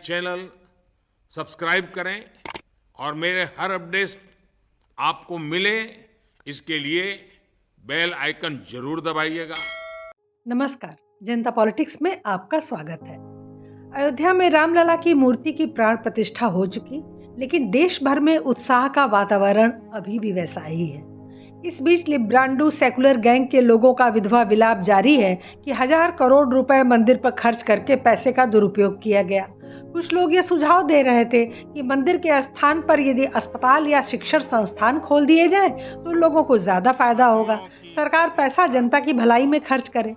Channel subscribe करें और मेरे हर अपडेट आपको मिले इसके लिए बेल आइकन जरूर दबाइएगा। नमस्कार, जनता पॉलिटिक्स में आपका स्वागत है। अयोध्या में रामलला की मूर्ति की प्राण प्रतिष्ठा हो चुकी, लेकिन देश भर में उत्साह का वातावरण अभी भी वैसा ही है। इस बीच लिब्रांडू सेकुलर गैंग के लोगों का विधवा विलाप जारी है कि 1000 करोड़ रुपए मंदिर पर खर्च करके पैसे का दुरुपयोग किया गया। कुछ लोग ये सुझाव दे रहे थे कि मंदिर के स्थान पर यदि अस्पताल या शिक्षण संस्थान खोल दिए जाएं तो लोगों को ज़्यादा फायदा होगा। सरकार पैसा जनता की भलाई में खर्च करे।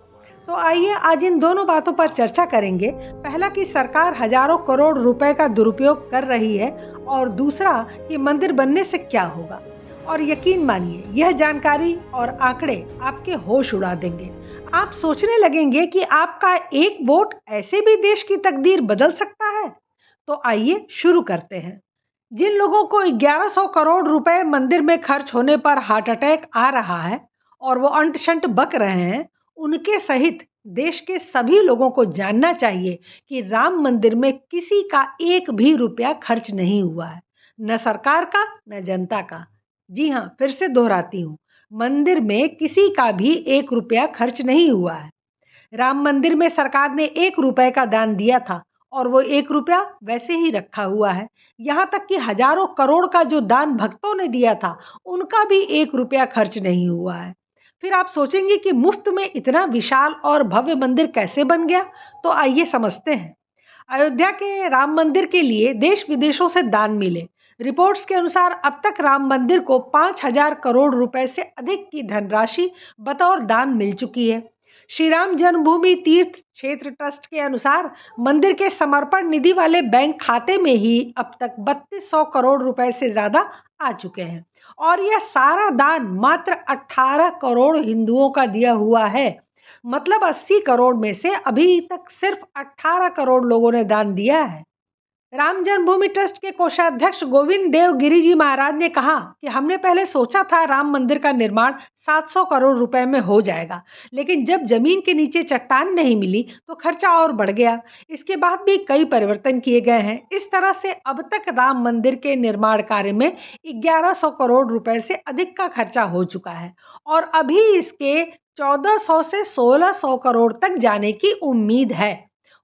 तो आइए आज इन दोनों बातों पर चर्चा करेंगे। पहला कि सरकार हजारों करोड़ रुपए का दुरुपयोग कर रही है, और दूसरा कि मंदिर बनने से क्या होगा। और यकीन मानिए, यह जानकारी और आंकड़े आपके होश उड़ा देंगे। आप सोचने लगेंगे कि आपका एक वोट ऐसे भी देश की तकदीर बदल सकता है। तो आइए शुरू करते हैं। जिन लोगों को 1100 करोड़ रुपए मंदिर में खर्च होने पर हार्ट अटैक आ रहा है और वो अंट-शंट बक रहे हैं, उनके सहित देश के सभी लोगों को जानना चाहिए कि राम मंदिर में किसी का एक भी रुपया खर्च नहीं हुआ है, न सरकार का न जनता का। जी हाँ, फिर से दोहराती हूँ, मंदिर में किसी का भी 1 रुपया खर्च नहीं हुआ है। राम मंदिर में सरकार ने 1 रुपए का दान दिया था और वो 1 रुपया वैसे ही रखा हुआ है। यहाँ तक कि हजारों करोड़ का जो दान भक्तों ने दिया था, उनका भी 1 रुपया खर्च नहीं हुआ है। फिर आप सोचेंगे कि मुफ्त में इतना विशाल और भव्य मंदिर कैसे बन गया? तो आइए समझते हैं। अयोध्या के राम मंदिर के लिए देश विदेशों से दान मिले। रिपोर्ट्स के अनुसार अब तक राम मंदिर को 5000 करोड़ रुपए से अधिक की धनराशि बतौर दान मिल चुकी है। श्री राम जन्मभूमि तीर्थ क्षेत्र ट्रस्ट के अनुसार मंदिर के समर्पण निधि वाले बैंक खाते में ही अब तक 3200 करोड़ रुपए से ज्यादा आ चुके हैं, और यह सारा दान मात्र 18 करोड़ हिंदुओं का दिया हुआ है। मतलब 80 करोड़ में से अभी तक सिर्फ 18 करोड़ लोगों ने दान दिया है। राम जन्मभूमि ट्रस्ट के कोषाध्यक्ष गोविंद देव गिरी जी महाराज ने कहा कि हमने पहले सोचा था राम मंदिर का निर्माण 700 करोड़ रुपए में हो जाएगा, लेकिन जब जमीन के नीचे चट्टान नहीं मिली तो खर्चा और बढ़ गया। इसके बाद भी कई परिवर्तन किए गए हैं। इस तरह से अब तक राम मंदिर के निर्माण कार्य में 1100 करोड़ रुपए से अधिक का खर्चा हो चुका है, और अभी इसके 1400 से 1600 करोड़ तक जाने की उम्मीद है।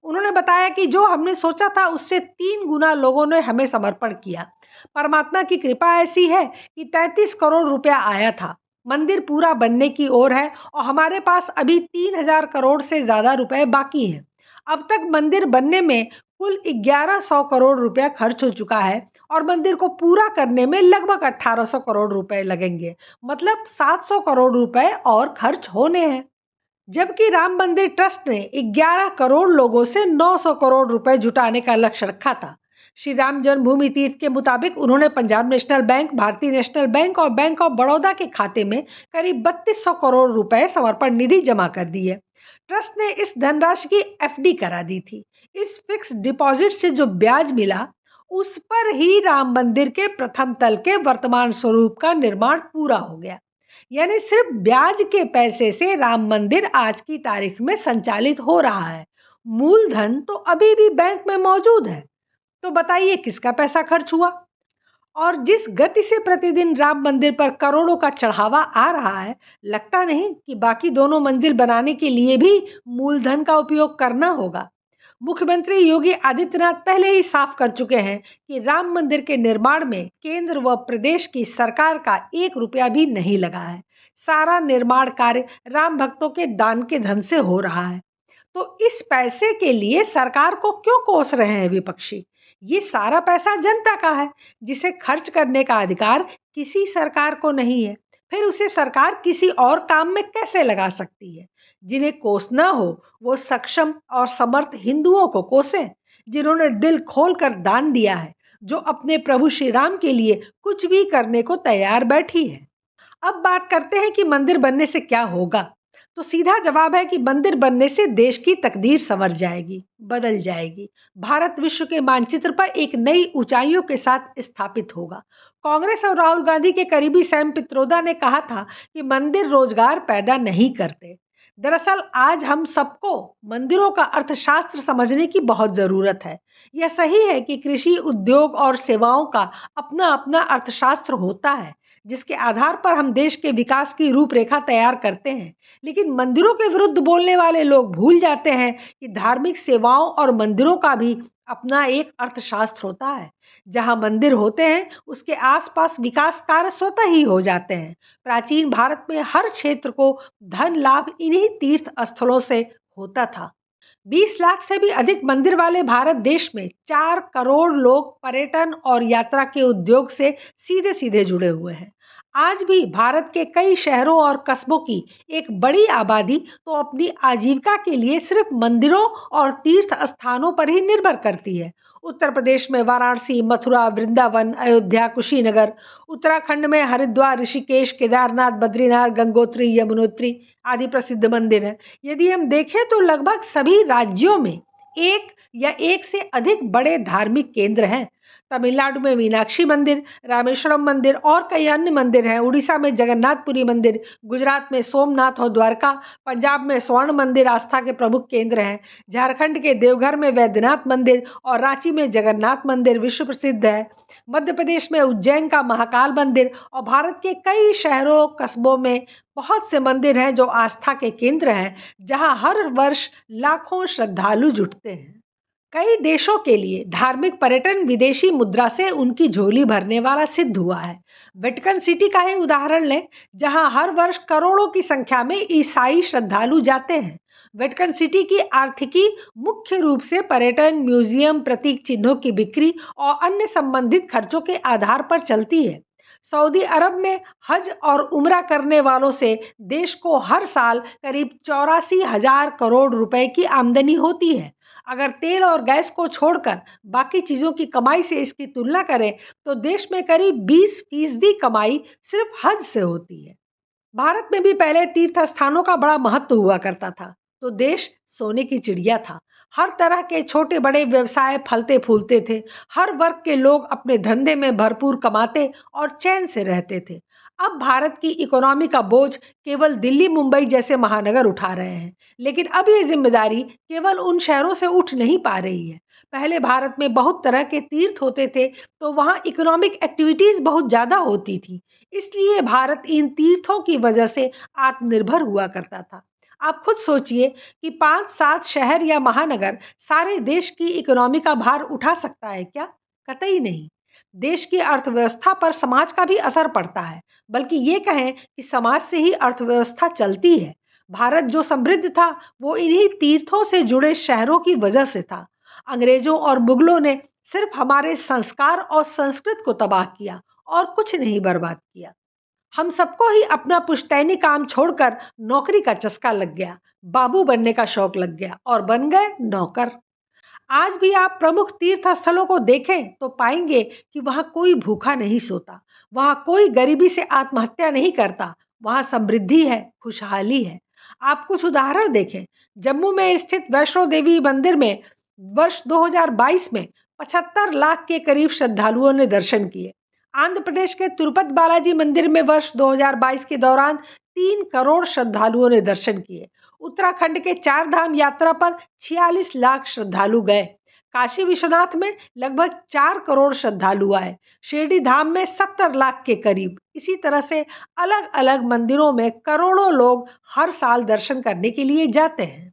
उन्होंने बताया कि जो हमने सोचा था उससे 3 गुना लोगों ने हमें समर्पण किया। परमात्मा की कृपा ऐसी है कि 33 करोड़ रुपया आया था। मंदिर पूरा बनने की ओर है और हमारे पास अभी 3000 करोड़ से ज्यादा रुपए बाकी हैं। अब तक मंदिर बनने में कुल 1100 करोड़ रुपया खर्च हो चुका है, और मंदिर को पूरा करने में लगभग 1800 करोड़ रुपए लगेंगे। मतलब 700 करोड़ रुपए और खर्च होने हैं। जबकि राम मंदिर ट्रस्ट ने 11 करोड़ लोगों से 900 करोड़ रुपए जुटाने का लक्ष्य रखा था। श्री राम जन्मभूमि तीर्थ के मुताबिक उन्होंने पंजाब नेशनल बैंक, भारतीय नेशनल बैंक और बैंक ऑफ बड़ौदा के खाते में करीब 3200 करोड़ रुपए समर्पण निधि जमा कर दी है। ट्रस्ट ने इस धनराशि की एफडी करा दी थी। इस फिक्स डिपॉजिट से जो ब्याज मिला, उस पर ही राम मंदिर के प्रथम तल के वर्तमान स्वरूप का निर्माण पूरा हो गया। यानी सिर्फ ब्याज के पैसे से राम मंदिर आज की तारीख में संचालित हो रहा है। मूलधन तो अभी भी बैंक में मौजूद है। तो बताइए किसका पैसा खर्च हुआ? और जिस गति से प्रतिदिन राम मंदिर पर करोड़ों का चढ़ावा आ रहा है, लगता नहीं कि बाकी दोनों मंजिल बनाने के लिए भी मूलधन का उपयोग करना होगा। मुख्यमंत्री योगी आदित्यनाथ पहले ही साफ कर चुके हैं कि राम मंदिर के निर्माण में केंद्र व प्रदेश की सरकार का 1 रुपया भी नहीं लगा है। सारा निर्माण कार्य राम भक्तों के दान के धन से हो रहा है। तो इस पैसे के लिए सरकार को क्यों कोस रहे हैं विपक्षी? ये सारा पैसा जनता का है, जिसे खर्च करने का अधिकार किसी सरकार को नहीं है। फिर उसे सरकार किसी और काम में कैसे लगा सकती है? जिन्हें कोसना हो वो सक्षम और समर्थ हिंदुओं को कोसें, जिन्होंने दिल खोलकर दान दिया है, जो अपने प्रभु श्री राम के लिए कुछ भी करने को तैयार बैठी है। अब बात करते हैं कि मंदिर बनने से क्या होगा। तो सीधा जवाब है कि मंदिर बनने से देश की तकदीर संवर जाएगी, बदल जाएगी। भारत विश्व के मानचित्र पर एक नई ऊंचाइयों के साथ स्थापित होगा। कांग्रेस और राहुल गांधी के करीबी सैम पित्रोदा ने कहा था कि मंदिर रोजगार पैदा नहीं करते। दरअसल आज हम सबको मंदिरों का अर्थशास्त्र समझने की बहुत जरूरत है। यह सही है कि कृषि, उद्योग और सेवाओं का अपना अपना अर्थशास्त्र होता है, जिसके आधार पर हम देश के विकास की रूपरेखा तैयार करते हैं। लेकिन मंदिरों के विरुद्ध बोलने वाले लोग भूल जाते हैं कि धार्मिक सेवाओं और मंदिरों का भी अपना एक अर्थशास्त्र होता है। जहां मंदिर होते हैं, उसके आसपास विकास कार्य स्वतः ही हो जाते हैं। प्राचीन भारत में हर क्षेत्र को धन लाभ इन्हीं तीर्थ स्थलों से होता था। 20 लाख से भी अधिक मंदिर वाले भारत देश में 4 करोड़ लोग पर्यटन और यात्रा के उद्योग से सीधे सीधे जुड़े हुए हैं। आज भी भारत के कई शहरों और कस्बों की एक बड़ी आबादी तो अपनी आजीविका के लिए सिर्फ मंदिरों और तीर्थ स्थानों पर ही निर्भर करती है। उत्तर प्रदेश में वाराणसी, मथुरा, वृंदावन, अयोध्या, कुशीनगर, उत्तराखंड में हरिद्वार, ऋषिकेश, केदारनाथ, बद्रीनाथ, गंगोत्री, यमुनोत्री आदि प्रसिद्ध मंदिर हैं। यदि हम देखें तो लगभग सभी राज्यों में एक या एक से अधिक बड़े धार्मिक केंद्र हैं। तमिलनाडु में मीनाक्षी मंदिर, रामेश्वरम मंदिर और कई अन्य मंदिर हैं। उड़ीसा में जगन्नाथपुरी मंदिर, गुजरात में सोमनाथ और द्वारका, पंजाब में स्वर्ण मंदिर आस्था के प्रमुख केंद्र हैं। झारखंड के देवघर में वैद्यनाथ मंदिर और रांची में जगन्नाथ मंदिर विश्व प्रसिद्ध है। मध्य प्रदेश में उज्जैन का महाकाल मंदिर और भारत के कई शहरों कस्बों में बहुत से मंदिर हैं जो आस्था के केंद्र हैं, जहां हर वर्ष लाखों श्रद्धालु जुटते हैं। कई देशों के लिए धार्मिक पर्यटन विदेशी मुद्रा से उनकी झोली भरने वाला सिद्ध हुआ है। वेटिकन सिटी का ही उदाहरण लें, जहां हर वर्ष करोड़ों की संख्या में ईसाई श्रद्धालु जाते हैं। वेटिकन सिटी की आर्थिकी मुख्य रूप से पर्यटन, म्यूजियम, प्रतीक चिन्हों की बिक्री और अन्य संबंधित खर्चों के आधार पर चलती है। सऊदी अरब में हज और उम्रा करने वालों से देश को हर साल करीब 84,000 करोड़ रुपए की आमदनी होती है। अगर तेल और गैस को छोड़कर बाकी चीजों की कमाई से इसकी तुलना करें तो देश में करीब 20% कमाई सिर्फ हज से होती है। भारत में भी पहले तीर्थ स्थानों का बड़ा महत्व हुआ करता था, तो देश सोने की चिड़िया था। हर तरह के छोटे बड़े व्यवसाय फलते फूलते थे। हर वर्ग के लोग अपने धंधे में भरपूर कमाते और चैन से रहते थे। अब भारत की इकोनॉमी का बोझ केवल दिल्ली, मुंबई जैसे महानगर उठा रहे हैं, लेकिन अब ये जिम्मेदारी केवल उन शहरों से उठ नहीं पा रही है। पहले भारत में बहुत तरह के तीर्थ होते थे, तो वहाँ इकोनॉमिक एक्टिविटीज बहुत ज्यादा होती थी। इसलिए भारत इन तीर्थों की वजह से आत्मनिर्भर हुआ करता था। आप खुद सोचिए कि 5-7 शहर या महानगर सारे देश की इकोनॉमी का भार उठा सकता है क्या? कतई नहीं। देश की अर्थव्यवस्था पर समाज का भी असर पड़ता है, बल्कि ये कहें कि समाज से ही अर्थव्यवस्था चलती है। भारत जो समृद्ध था, वो इन्हीं तीर्थों से जुड़े शहरों की वजह से था। अंग्रेजों और मुगलों ने सिर्फ हमारे संस्कार और संस्कृत को तबाह किया और कुछ नहीं बर्बाद किया। हम सबको ही अपना पुश्तैनी काम छोड़कर नौकरी का चस्का लग गया, बाबू बनने का शौक लग गया और बन गए नौकर। आज भी आप प्रमुख तीर्थ स्थलों को देखें तो पाएंगे कि वहां कोई भूखा नहीं सोता, वहां कोई गरीबी से आत्महत्या नहीं करता, वहां समृद्धि है, खुशहाली है। आप कुछ उदाहरण देखें। जम्मू में स्थित वैष्णो देवी मंदिर में वर्ष 2022 में 75 लाख के करीब श्रद्धालुओं ने दर्शन किए। आंध्र प्रदेश के तिरुपति बालाजी मंदिर में वर्ष 2022 के दौरान 3 करोड़ श्रद्धालुओं ने दर्शन किए। उत्तराखंड के 4 धाम यात्रा पर 46 लाख श्रद्धालु गए। काशी विश्वनाथ में लगभग 4 करोड़ श्रद्धालु आए। शिरडी धाम में 70 लाख के करीब। इसी तरह से अलग अलग मंदिरों में करोड़ों लोग हर साल दर्शन करने के लिए जाते हैं।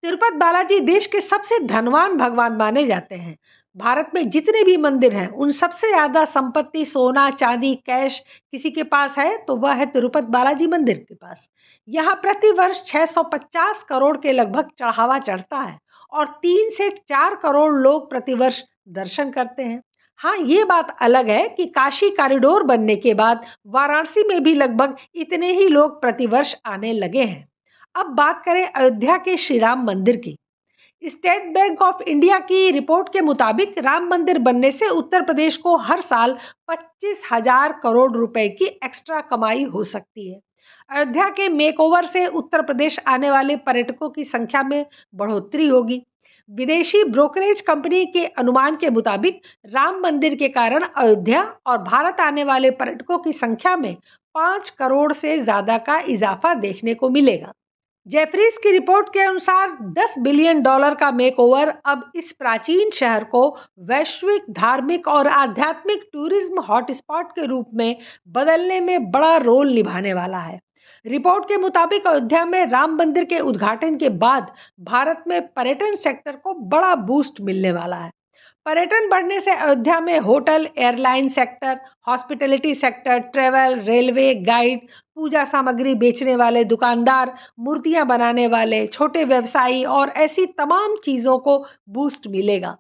तिरुपति बालाजी देश के सबसे धनवान भगवान माने जाते हैं। भारत में जितने भी मंदिर हैं, उन सबसे ज्यादा संपत्ति, सोना, चांदी, कैश किसी के पास है तो वह है तिरुपति बालाजी मंदिर के पास। यहाँ प्रति वर्ष 650 करोड़ के लगभग चढ़ावा चढ़ता है और 3 से 4 करोड़ लोग प्रतिवर्ष दर्शन करते हैं। हाँ, ये बात अलग है कि काशी कॉरिडोर बनने के बाद वाराणसी में भी लगभग इतने ही लोग प्रतिवर्ष आने लगे हैं। अब बात करें अयोध्या के श्री राम मंदिर की। स्टेट बैंक ऑफ इंडिया की रिपोर्ट के मुताबिक राम मंदिर बनने से उत्तर प्रदेश को हर साल 25,000 करोड़ रुपए की एक्स्ट्रा कमाई हो सकती है। अयोध्या के मेकओवर से उत्तर प्रदेश आने वाले पर्यटकों की संख्या में बढ़ोतरी होगी। विदेशी ब्रोकरेज कंपनी के अनुमान के मुताबिक राम मंदिर के कारण अयोध्या और भारत आने वाले पर्यटकों की संख्या में 5 करोड़ से ज्यादा का इजाफा देखने को मिलेगा। जेफरीज की रिपोर्ट के अनुसार $10 बिलियन का मेकओवर अब इस प्राचीन शहर को वैश्विक धार्मिक और आध्यात्मिक टूरिज्म हॉटस्पॉट के रूप में बदलने में बड़ा रोल निभाने वाला है। रिपोर्ट के मुताबिक अयोध्या में राम मंदिर के उद्घाटन के बाद भारत में पर्यटन सेक्टर को बड़ा बूस्ट मिलने वाला है। पर्यटन बढ़ने से अयोध्या में hotel, airline sector, hospitality sector, travel, railway, guide, पूजा सामग्री बेचने वाले दुकानदार, मूर्तियां बनाने वाले, छोटे व्यवसायी और ऐसी तमाम चीज़ों को बूस्ट मिलेगा।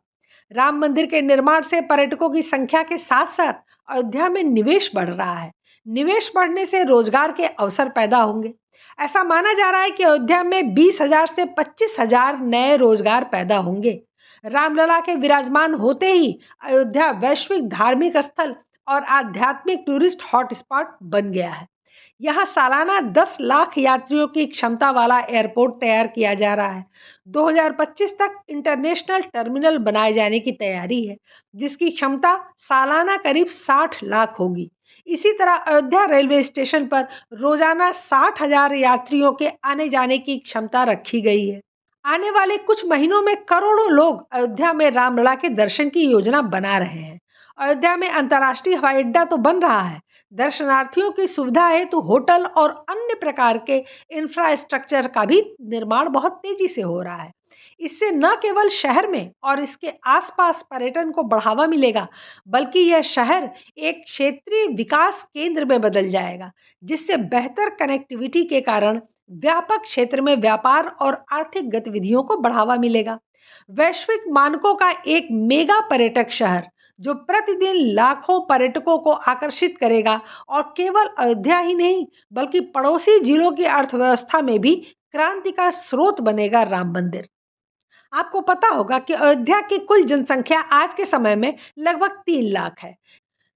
राम मंदिर के निर्माण से पर्यटकों की संख्या के साथ-साथ अयोध्या में निवेश बढ़ रहा है। निवेश बढ़ने से रोजगार के अवसर पैदा होंगे। ऐसा माना जा रहा है कि अयोध्या में 20,000 से 25,000 नए रोजगार पैदा होंगे। रामलला के विराजमान होते ही अयोध्या वैश्विक धार्मिक स्थल और आध्यात्मिक टूरिस्ट हॉटस्पॉट बन गया है। यहाँ सालाना 10 लाख यात्रियों की क्षमता वाला एयरपोर्ट तैयार किया जा रहा है। 2025 तक इंटरनेशनल टर्मिनल बनाए जाने की तैयारी है, जिसकी क्षमता सालाना करीब 60 लाख होगी। इसी तरह अयोध्या रेलवे स्टेशन पर रोजाना 60,000 यात्रियों के आने जाने की क्षमता रखी गई है। आने वाले कुछ महीनों में करोड़ों लोग अयोध्या में रामलला के दर्शन की योजना बना रहे हैं। अयोध्या में अंतर्राष्ट्रीय हवाई अड्डा तो बन रहा है। दर्शनार्थियों की सुविधा हेतु होटल और अन्य प्रकार के इंफ्रास्ट्रक्चर का भी निर्माण बहुत तेजी से हो रहा है। इससे न केवल शहर में और इसके आसपास पर्यटन को बढ़ावा मिलेगा, बल्कि यह शहर एक क्षेत्रीय विकास केंद्र में बदल जाएगा, जिससे बेहतर कनेक्टिविटी के कारण व्यापक क्षेत्र में व्यापार और आर्थिक गतिविधियों को बढ़ावा मिलेगा। वैश्विक मानकों का एक मेगा पर्यटक शहर जो प्रतिदिन लाखों पर्यटकों को आकर्षित करेगा और केवल अयोध्या ही नहीं बल्कि पड़ोसी जिलों की अर्थव्यवस्था में भी क्रांति का स्रोत बनेगा राम मंदिर। आपको पता होगा कि अयोध्या की कुल जनसंख्या आज के समय में लगभग 3 लाख है,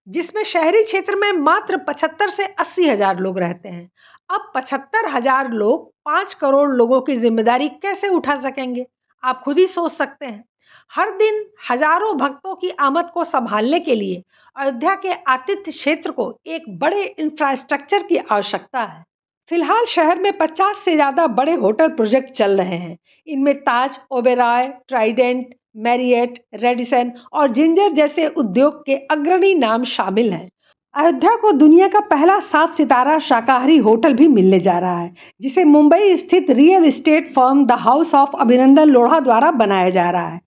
जिसमें शहरी क्षेत्र में मात्र 75 से 80,000 लोग रहते हैं। अब 75,000 लोग 5 करोड़ लोगों की जिम्मेदारी कैसे उठा सकेंगे? आप खुद ही सोच सकते हैं। हर दिन हजारों भक्तों की आमद को संभालने के लिए अयोध्या के आतिथ्य क्षेत्र को एक बड़े इंफ्रास्ट्रक्चर की आवश्यकता है। फिलहाल शहर में 50 से ज्यादा बड़े होटल प्रोजेक्ट चल रहे हैं। इनमें ताज, ओबेरॉय, ट्राइडेंट, मैरियट, रेडिसन और जिंजर जैसे उद्योग के अग्रणी नाम शामिल हैं। अयोध्या को दुनिया का पहला 7 सितारा शाकाहारी होटल भी मिलने जा रहा है, जिसे मुंबई स्थित real estate firm the house of अभिनंदन लोढ़ा द्वारा बनाया जा रहा है।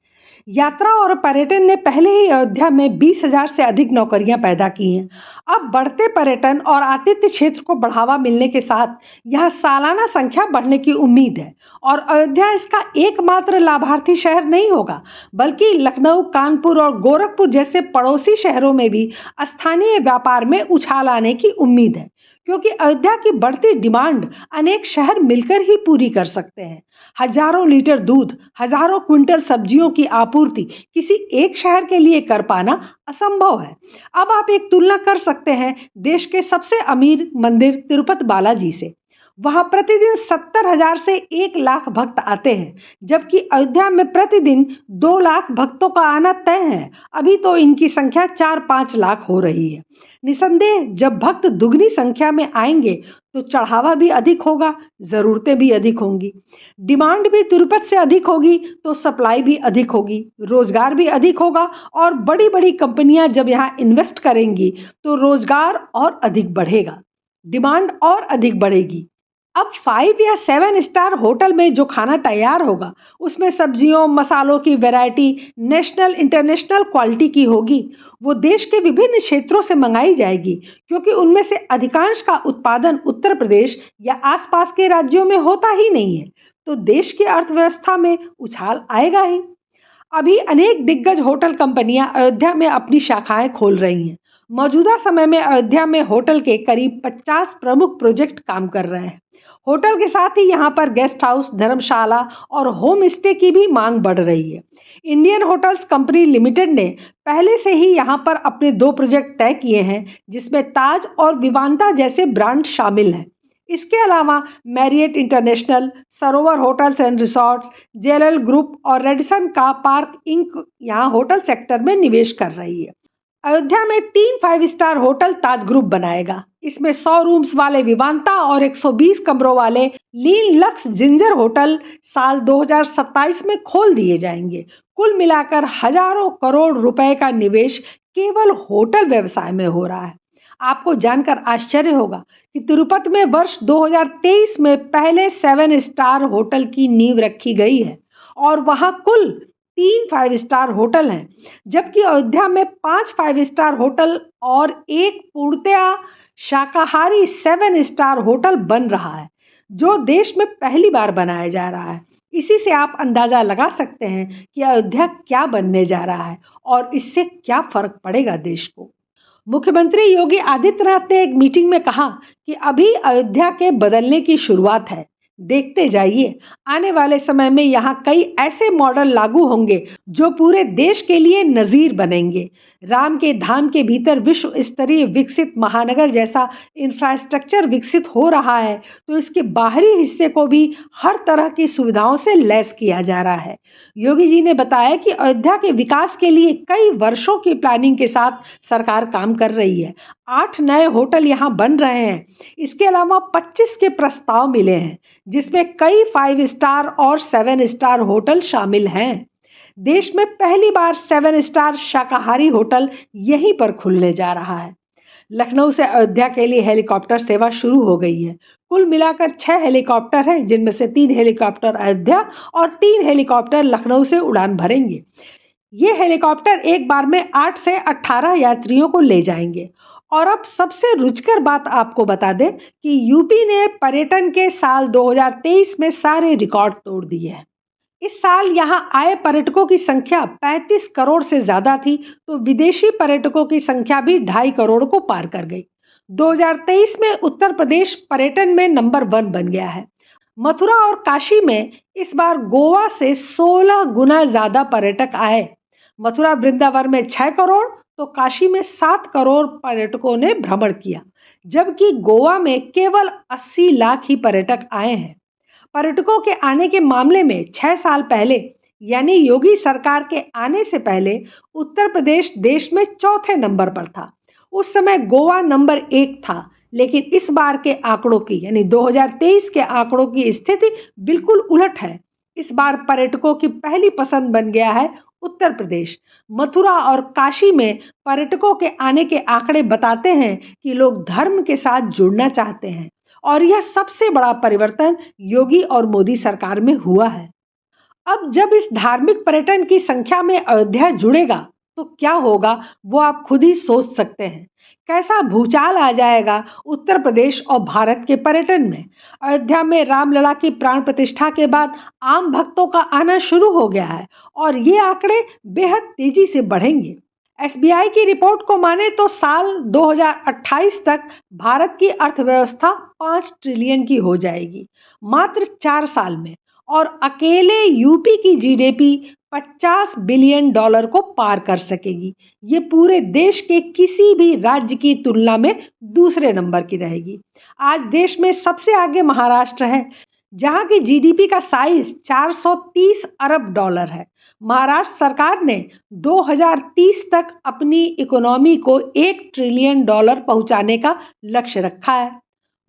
यात्रा और पर्यटन ने पहले ही अयोध्या में 20,000 से अधिक नौकरियां पैदा की हैं। अब बढ़ते पर्यटन और आतिथ्य क्षेत्र को बढ़ावा मिलने के साथ यह सालाना संख्या बढ़ने की उम्मीद है और अयोध्या इसका एकमात्र लाभार्थी शहर नहीं होगा, बल्कि लखनऊ, कानपुर और गोरखपुर जैसे पड़ोसी शहरों में भी स्थानीय व्यापार में उछाल आने की उम्मीद है, क्योंकि अयोध्या की बढ़ती डिमांड अनेक शहर मिलकर ही पूरी कर सकते हैं। हजारों लीटर दूध, हजारों क्विंटल सब्जियों की आपूर्ति किसी एक शहर के लिए कर पाना असंभव है। अब आप एक तुलना कर सकते हैं देश के सबसे अमीर मंदिर तिरुपति बालाजी से। वहां प्रतिदिन 70,000 से 1 लाख भक्त आते हैं, जबकि अयोध्या में प्रतिदिन 2 लाख भक्तों का आना तय है। अभी तो इनकी संख्या 4-5 लाख हो रही है। निसंदेह जब भक्त दुगनी संख्या में आएंगे तो चढ़ावा भी अधिक होगा, जरूरतें भी अधिक होंगी। डिमांड भी तिरुपति से अधिक होगी तो सप्लाई भी अधिक होगी, रोजगार भी अधिक होगा और बड़ी बड़ी कंपनियां जब यहाँ इन्वेस्ट करेंगी तो रोजगार और अधिक बढ़ेगा, डिमांड और अधिक बढ़ेगी। अब 5 या 7 स्टार होटल में जो खाना तैयार होगा उसमें सब्जियों मसालों की वैरायटी नेशनल इंटरनेशनल क्वालिटी की होगी। वो देश के विभिन्न क्षेत्रों से मंगाई जाएगी, क्योंकि उनमें से अधिकांश का उत्पादन उत्तर प्रदेश या आसपास के राज्यों में होता ही नहीं है, तो देश की अर्थव्यवस्था में उछाल आएगा ही। अभी अनेक दिग्गज होटल कंपनियां अयोध्या में अपनी शाखाएं खोल रही हैं। मौजूदा समय में अयोध्या में होटल के करीब 50 प्रमुख प्रोजेक्ट काम कर रहे हैं। होटल के साथ ही यहाँ पर गेस्ट हाउस, धर्मशाला और होम स्टे की भी मांग बढ़ रही है। इंडियन होटल्स कंपनी लिमिटेड ने पहले से ही यहाँ पर अपने 2 प्रोजेक्ट तय किए हैं, जिसमें ताज और विवांता जैसे ब्रांड शामिल हैं। इसके अलावा Marriott international, Sarovar hotels and resorts, JLL group और रेडिसन का पार्क इंक यहाँ होटल सेक्टर में निवेश कर रही है। अयोध्या में 3 5 स्टार होटल ताज ग्रुप बनाएगा। इसमें 100 रूम्स वाले विवांता और 120 कमरों वाले लीन लक्स जिंजर होटल साल 2027 में खोल दिए जाएंगे। कुल मिलाकर हजारों करोड़ रुपए का निवेश केवल होटल व्यवसाय में हो रहा है। आपको जानकर आश्चर्य होगा कि तिरुपति में वर्ष 2023 में पहले 7 स्टार होटल की नींव रखी गई है और वहां कुल 3 5 स्टार होटल हैं, जबकि अयोध्या में 5 5 स्टार होटल और एक पूर्णतया शाकाहारी 7 स्टार होटल बन रहा है, जो देश में पहली बार बनाया जा रहा है। इसी से आप अंदाजा लगा सकते हैं कि अयोध्या क्या बनने जा रहा है और इससे क्या फर्क पड़ेगा देश को। मुख्यमंत्री योगी आदित्यनाथ ने एक मीटिंग में कहा कि अभी अयोध्या के बदलने की शुरुआत है, देखते जाइए, आने वाले समय में यहाँ कई ऐसे मॉडल लागू होंगे जो पूरे देश के लिए नजीर बनेंगे। राम के धाम के भीतर विश्व स्तरीय विकसित महानगर जैसा इंफ्रास्ट्रक्चर विकसित हो रहा है, तो इसके बाहरी हिस्से को भी हर तरह की सुविधाओं से लैस किया जा रहा है। योगी जी ने बताया कि अयोध्या के विकास के लिए कई वर्षों की प्लानिंग के साथ सरकार काम कर रही है। 8 नए होटल यहाँ बन रहे हैं। इसके अलावा 25 के प्रस्ताव मिले हैं, जिसमें कई 5 स्टार और 7 स्टार होटल शामिल हैं। देश में पहली बार 7 स्टार शाकाहारी होटल यहीं पर खुलने जा रहा है। लखनऊ से अयोध्या के लिए हेलीकॉप्टर सेवा शुरू हो गई है। कुल मिलाकर 6 हेलीकॉप्टर हैं, जिनमें से 3 हेलीकॉप्टर अयोध्या और 3 हेलीकॉप्टर लखनऊ से उड़ान भरेंगे। ये हेलीकॉप्टर एक बार में 8 से 18 यात्रियों को ले जाएंगे। और अब सबसे रुचिकर बात आपको बता दें कि यूपी ने पर्यटन के साल 2023 में सारे रिकॉर्ड तोड़ दिए हैं। इस साल यहां आए पर्यटकों की संख्या 35 करोड़ से ज्यादा थी, तो विदेशी पर्यटकों की संख्या भी 2.5 करोड़ को पार कर गई। 2023 में उत्तर प्रदेश पर्यटन में नंबर 1 बन गया है। मथुरा और काशी में इस बार गोवा से 16 गुना ज्यादा पर्यटक आए। मथुरा वृंदावन में 6 करोड़ तो काशी में 7 करोड़ पर्यटकों ने भ्रमण किया, जबकि गोवा में केवल 80 लाख ही पर्यटक आए हैं। पर्यटकों के आने के मामले में 6 साल पहले यानी योगी सरकार के आने से पहले उत्तर प्रदेश देश में 4थे नंबर पर था। उस समय गोवा नंबर 1 था, लेकिन इस बार के आंकड़ों की यानी 2023 के आंकड़ों की स्थिति बिल्कुल उलट है। इस बार पर्यटकों की पहली पसंद बन गया है उत्तर प्रदेश। मथुरा और काशी में पर्यटकों के आने के आंकड़े बताते हैं कि लोग धर्म के साथ जुड़ना चाहते हैं और यह सबसे बड़ा परिवर्तन योगी और मोदी सरकार में हुआ है। अब जब इस धार्मिक पर्यटन की संख्या में अयोध्या जुड़ेगा तो क्या होगा, वो आप खुद ही सोच सकते हैं। कैसा भूचाल आ जाएगा उत्तर प्रदेश और भारत के पर्यटन में। अयोध्या में रामलला की प्राण प्रतिष्ठा के बाद आम भक्तों का आना शुरू हो गया है और ये आंकड़े बेहद तेजी से बढ़ेंगे। एसबीआई की रिपोर्ट को माने तो साल 2028 तक भारत की अर्थव्यवस्था 5 ट्रिलियन की हो जाएगी, मात्र 4 साल में। और अकेले यूपी की जीडीपी 50 बिलियन डॉलर को पार कर सकेगी। ये पूरे देश के किसी भी राज्य की तुलना में दूसरे नंबर की रहेगी। आज देश में सबसे आगे महाराष्ट्र है, जहां की जीडीपी का साइज 430 अरब डॉलर है। महाराष्ट्र सरकार ने 2030 तक अपनी इकोनॉमी को 1 ट्रिलियन डॉलर पहुंचाने का लक्ष्य रखा है।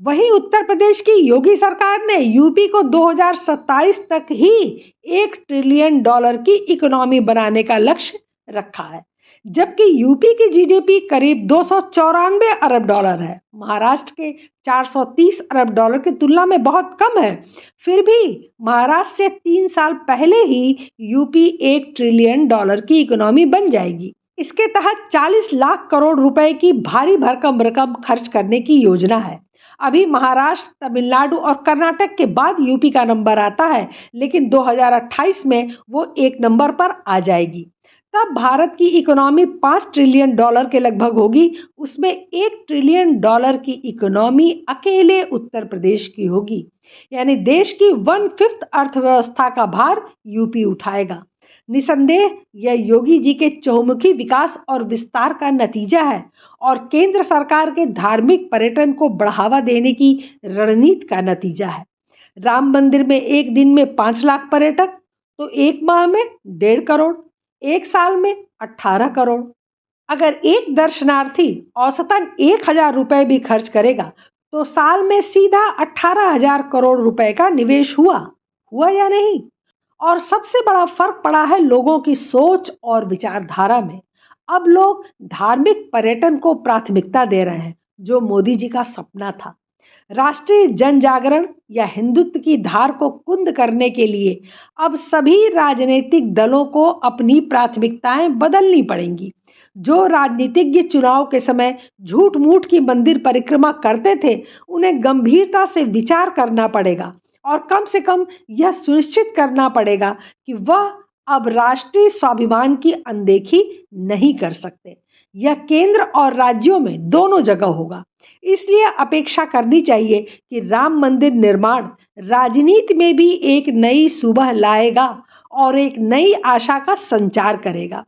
वहीं उत्तर प्रदेश की योगी सरकार ने यूपी को 2027 तक ही 1 ट्रिलियन डॉलर की इकोनॉमी बनाने का लक्ष्य रखा है, जबकि यूपी की जीडीपी करीब 294 अरब डॉलर है। महाराष्ट्र के 430 अरब डॉलर की तुलना में बहुत कम है। फिर भी महाराष्ट्र से 3 साल पहले ही यूपी 1 ट्रिलियन डॉलर की इकोनॉमी बन जाएगी। इसके तहत 40 लाख करोड़ रुपए की भारी भरकम रकम खर्च करने की योजना है। अभी महाराष्ट्र, तमिलनाडु और कर्नाटक के बाद यूपी का नंबर आता है, लेकिन 2028 में वो 1 नंबर पर आ जाएगी। तब भारत की इकोनॉमी 5 ट्रिलियन डॉलर के लगभग होगी। उसमें 1 ट्रिलियन डॉलर की इकोनॉमी अकेले उत्तर प्रदेश की होगी, यानी देश की 1/5 अर्थव्यवस्था का भार यूपी उठाएगा। निसंदेह यह योगी जी के चहुमुखी विकास और विस्तार का नतीजा है और केंद्र सरकार के धार्मिक पर्यटन को बढ़ावा देने की रणनीति का नतीजा है। राम मंदिर में एक दिन में 5 लाख पर्यटक, तो एक माह में 1.5 करोड़, एक साल में 18 करोड़। अगर एक दर्शनार्थी औसतन 1,000 रुपए भी खर्च करेगा तो साल में सीधा 18,000 करोड़ रुपए का निवेश हुआ या नहीं। और सबसे बड़ा फर्क पड़ा है लोगों की सोच और विचारधारा में। अब लोग धार्मिक पर्यटन को प्राथमिकता दे रहे हैं, जो मोदी जी का सपना था। राष्ट्रीय जन जागरण या हिंदुत्व की धार को कुंद करने के लिए अब सभी राजनीतिक दलों को अपनी प्राथमिकताएं बदलनी पड़ेंगी। जो राजनीतिज्ञ चुनाव के समय झूठ मूठ की मंदिर परिक्रमा करते थे, उन्हें गंभीरता से विचार करना पड़ेगा और कम से कम यह सुनिश्चित करना पड़ेगा कि वह अब राष्ट्रीय स्वाभिमान की अनदेखी नहीं कर सकते। यह केंद्र और राज्यों में दोनों जगह होगा। इसलिए अपेक्षा करनी चाहिए कि राम मंदिर निर्माण राजनीति में भी एक नई सुबह लाएगा और एक नई आशा का संचार करेगा।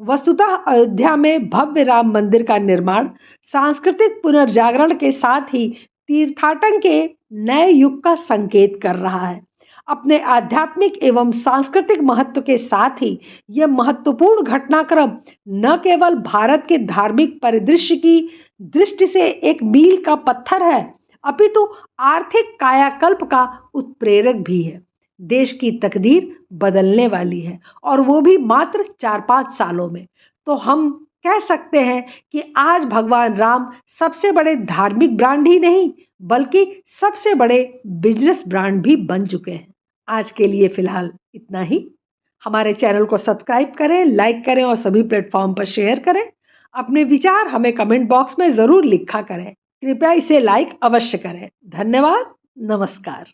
वस्तुतः अयोध्या में भव्य राम मंदिर का निर्माण सांस्कृतिक पुनर्जागरण के साथ ही तीर्थाटन के नए युग का संकेत कर रहा है। अपने आध्यात्मिक एवं सांस्कृतिक महत्व के साथ ही यह महत्वपूर्ण घटनाक्रम न केवल भारत के धार्मिक परिदृश्य की दृष्टि से एक मील का पत्थर है, अपितु आर्थिक कायाकल्प का उत्प्रेरक भी है। देश की तकदीर बदलने वाली है और वो भी मात्र 4-5 सालों में। तो हम कह सकते हैं कि आज भगवान राम सबसे बड़े धार्मिक ब्रांड ही नहीं, बल्कि सबसे बड़े बिजनेस ब्रांड भी बन चुके हैं। आज के लिए फिलहाल इतना ही। हमारे चैनल को सब्सक्राइब करें, लाइक करें और सभी प्लेटफॉर्म पर शेयर करें। अपने विचार हमें कमेंट बॉक्स में ज़रूर लिखा करें। कृपया इसे लाइक अवश्य करें। धन्यवाद। नमस्कार।